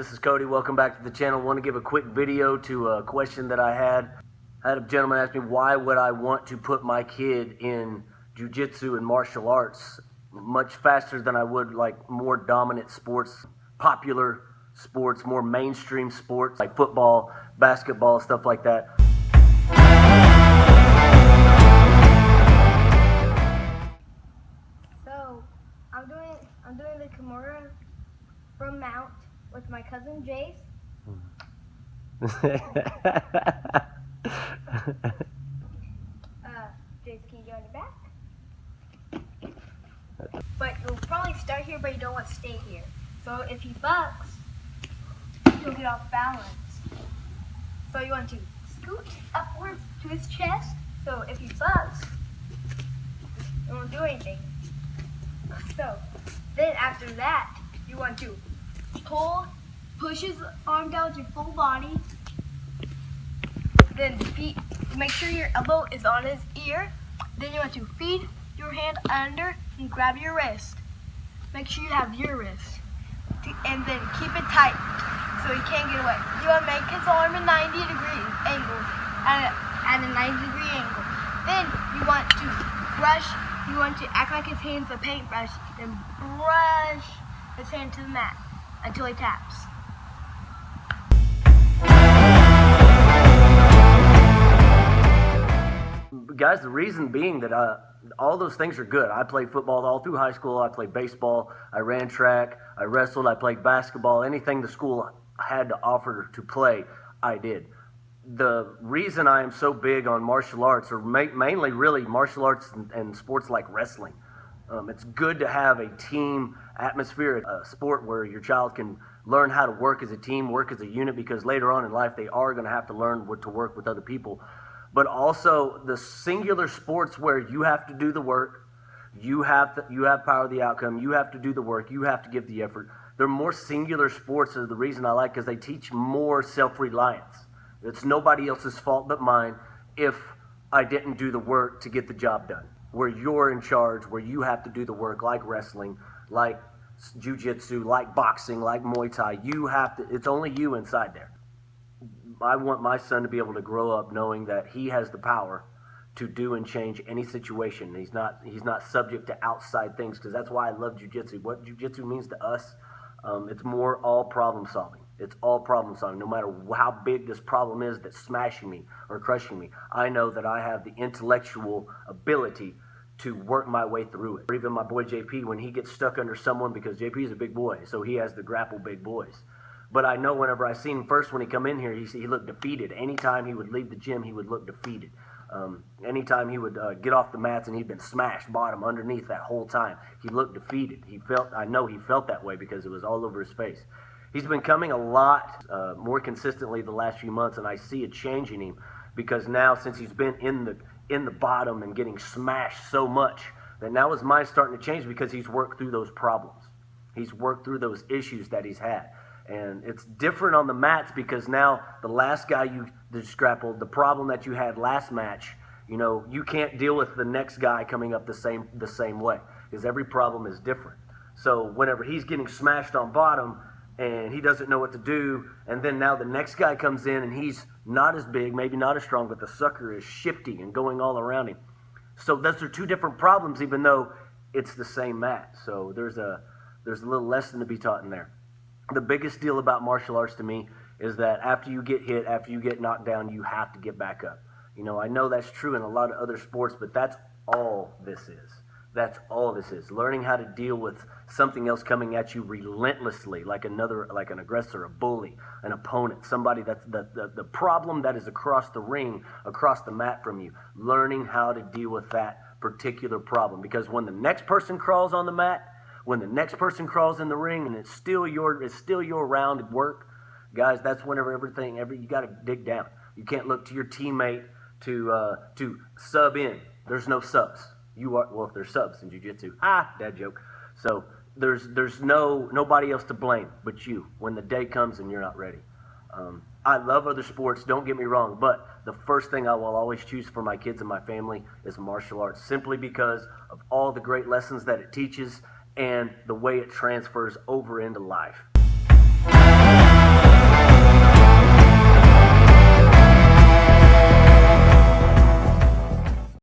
this is Cody. Welcome back to the channel. I want to give a quick video to a question that I had. I had a gentleman ask me, why would I want to put my kid in jiu-jitsu and martial arts much faster than I would like more dominant sports, popular sports, more mainstream sports like football, basketball, stuff like that. So I'm doing the Kimura from Mount with my cousin Jace. Jace, can you go in the back? But you'll probably start here, but you don't want to stay here. So if he bucks, he'll get off balance. So you want to scoot upwards to his chest. So if he bucks, it won't do anything. So then after that, you want to push his arm down with your full body. Then make sure your elbow is on his ear. Then you want to feed your hand under and grab your wrist. Make sure you have your wrist. And then keep it tight so he can't get away. You want to make his arm a 90-degree angle, at a 90-degree angle. Then you want to act like his hand's a paintbrush, then brush his hand to the mat until he taps. Guys, the reason being that all those things are good. I played football all through high school. I played baseball. I ran track. I wrestled. I played basketball. Anything the school had to offer to play, I did. The reason I am so big on martial arts, or mainly really martial arts and sports like wrestling, it's good to have a team atmosphere, a sport where your child can learn how to work as a team, work as a unit, because later on in life they are going to have to learn to work with other people. But also the singular sports where you have to do the work, you have power of the outcome, you have to do the work, you have to give the effort. They're more singular sports is the reason I like, because they teach more self-reliance. It's nobody else's fault but mine if I didn't do the work to get the job done. Where you're in charge, where you have to do the work, like wrestling, like jiu-jitsu, like boxing, like Muay Thai. It's only you inside there. I want my son to be able to grow up knowing that he has the power to do and change any situation. He's not subject to outside things, because that's why I love jiu-jitsu. What jiu-jitsu means to us, it's more all problem solving. It's all problem solving. No matter how big this problem is that's smashing me or crushing me, I know that I have the intellectual ability to work my way through it. Or even my boy JP, when he gets stuck under someone, because JP is a big boy, so he has to grapple big boys. But I know whenever I seen him first when he come in here, he looked defeated. Anytime he would leave the gym, he would look defeated. Anytime he would get off the mats and he'd been smashed bottom underneath that whole time, he looked defeated. I know he felt that way because it was all over his face. He's been coming a lot more consistently the last few months, and I see a change in him, because now since he's been in the bottom and getting smashed so much, that now his mind's starting to change, because he's worked through those problems. He's worked through those issues that he's had. And it's different on the mats, because now the last guy you just grappled, the problem that you had last match, you can't deal with the next guy coming up the same way, because every problem is different. So whenever he's getting smashed on bottom and he doesn't know what to do, and then now the next guy comes in and he's not as big, maybe not as strong, but the sucker is shifting and going all around him. So those are two different problems, even though it's the same mat. So there's a little lesson to be taught in there. The biggest deal about martial arts to me is that after you get hit, after you get knocked down, you have to get back up. I know that's true in a lot of other sports, but that's all this is. That's all this is. Learning how to deal with something else coming at you relentlessly, like an aggressor, a bully, an opponent, somebody that's the problem that is across the ring, across the mat from you. Learning how to deal with that particular problem, because when the next person crawls on the mat, when the next person crawls in the ring, and it's still your round of work, guys, that's whenever you got to dig down. You can't look to your teammate to sub in. There's no subs. There's subs in jiu-jitsu. Dad joke. So there's nobody else to blame but you when the day comes and you're not ready. I love other sports, don't get me wrong, but the first thing I will always choose for my kids and my family is martial arts, simply because of all the great lessons that it teaches and the way it transfers over into life.